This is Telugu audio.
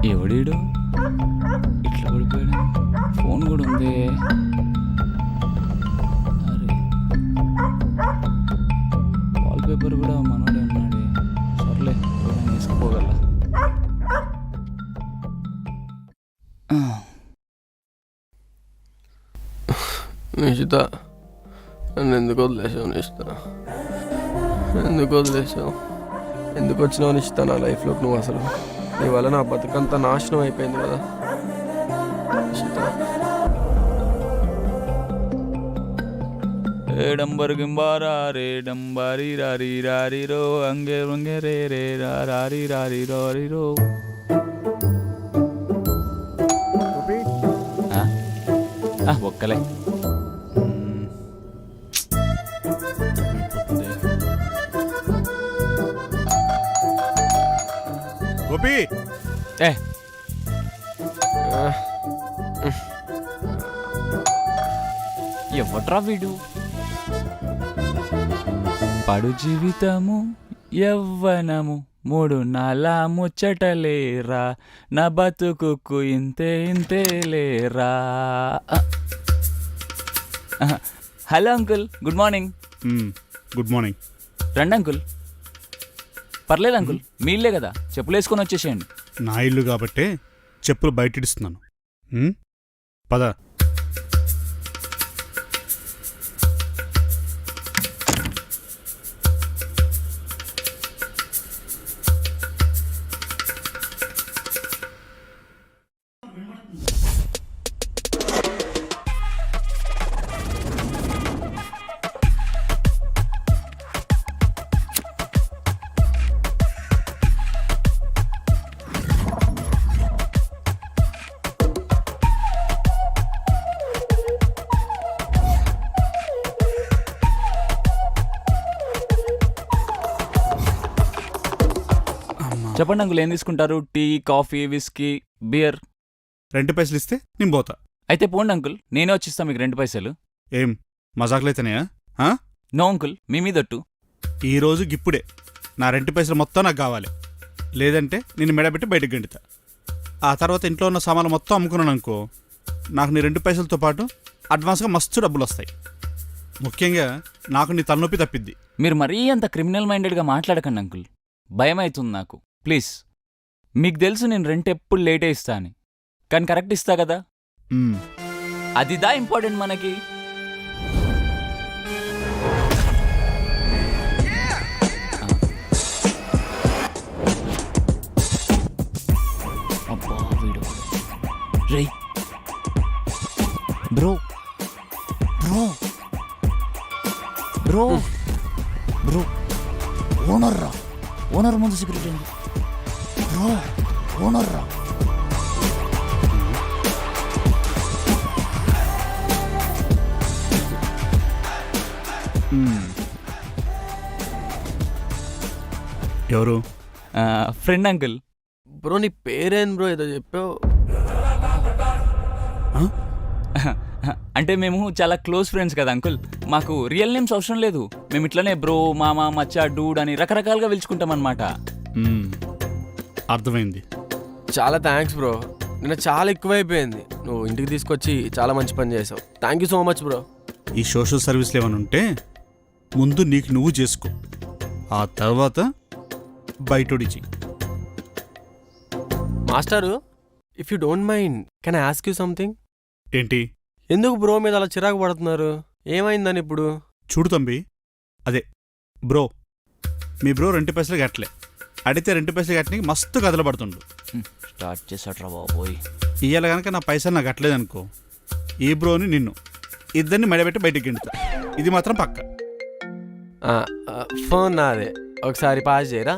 ఎవడీడు ఇట్లా పడిపోయాడు? ఫోన్ కూడా ఉంది. అరే వాల్పేపర్ కూడా మనోడే ఉన్నాడు. సర్లే నేను వేసుకుపోగల. నిషిత, నన్ను ఎందుకు వదిలేసావు నిషిత? ఎందుకు వదిలేసావు? ఎందుకు వచ్చినావు నిషిత నా లైఫ్లోకి? నువ్వు అసలు నీ వల్ల నా బతుకంతా నాశనం అయిపోయింది కదా నిషిత. ఏడంబర్ గింబారా రే డంబారి రారి రారి రో అంగే వంగే రే రే రారి రారి రారి రో. ఒక్కలే గోపి. ఏ ఎవట్రా వీడు? పడు జీవితము యవ్వనము మూడు నాల ముచ్చటలేరా, నా బతుకుకు ఇంతే ఇంతే లేరా. Hello uncle, good morning. Good morning. రండి అంకుల్. పర్లేదు అంకుల్, మీ ఇల్లే కదా, చెప్పులు వేసుకొని వచ్చేసేయండి. నా ఇల్లు కాబట్టే చెప్పులు బయటిస్తున్నాను. పద. చెప్పండి అంకుల్, ఏం తీసుకుంటారు? Tea, coffee, whisky, beer? 2 పైసలు ఇస్తే నేను పోతా. అయితే పోండి అంకుల్, నేనే వచ్చిస్తా మీకు 2 పైసలు. ఏం మజాకులైతేనేయా? నో అంకుల్, మీ మీదట్టు. ఈరోజు గిప్పుడే నా 2 పైసలు మొత్తం నాకు కావాలి. లేదంటే నేను మెడబెట్టి బయటకు గంటుతా. ఆ తర్వాత ఇంట్లో ఉన్న సామాన్లు మొత్తం అమ్ముకున్నాను అనుకో, నాకు నీ 2 పైసలతో పాటు అడ్వాన్స్గా మస్తు డబ్బులు వస్తాయి. ముఖ్యంగా నాకు నీ తలనొప్పి తప్పిద్ది. మీరు మరీ అంత క్రిమినల్ మైండెడ్గా మాట్లాడకండి అంకుల్, భయం అవుతుంది నాకు. ప్లీజ్, మీకు తెలుసు నేను రెంట్ ఎప్పుడు లేటే ఇస్తా అని, కానీ కరెక్ట్ ఇస్తా కదా. అదిదా ఇంపార్టెంట్ మనకి. అబ్బా వీడు రే bro bro bro bro owner రా, ఓనర్ ముందు సిగరెట్ అండి బ్రో, ఓనర్ రా. ఎవరు? Friend uncle. బ్రో నీ పేరేం బ్రో? ఏదో చెప్పావు. అంటే మేము చాలా క్లోజ్ ఫ్రెండ్స్ కదా అంకుల్, మాకు రియల్ నేమ్స్ అవసరం లేదు. మేము ఇట్లనే బ్రో, మామ, మచ్చా, డూడ్ అని రకరకాలుగా పిలుచుకుంటాం అనమాట. అర్థమైంది. చాలా థ్యాంక్స్ బ్రో, నిన్న చాలా ఎక్కువైపోయింది. నువ్వు ఇంటికి తీసుకొచ్చి చాలా మంచి పని చేసావు. Thank you so much bro. ఈ సోషల్ సర్వీస్లు ఏమైనా ఉంటే ముందు నీకు నువ్వు చేసుకో, ఆ తర్వాత బయటోడిచి. మాస్టారు, if you don't mind, can I ask you something? ఏంటి? ఎందుకు బ్రో మీద అలా చిరాకు పడుతున్నారు? ఏమైందని ఇప్పుడు? చూడు తంబి, అదే బ్రో, మీ బ్రో 2 పైసలు కట్టలే, అడిగితే 2 పైసలు కట్టడానికి మస్తు కథలు పడుతుండు. స్టార్ట్ చేసాట్రా బాబోయ్. ఇవాళ కనుక నా పైసలు నాకు కట్టలేదనుకో, ఈ బ్రోని నిన్ను ఇద్దరిని మెడబెట్టి బయటికి గెంటుతా. ఇది మాత్రం పక్క. ఫోన్ నాదే, ఒకసారి పాస్ చేయరా?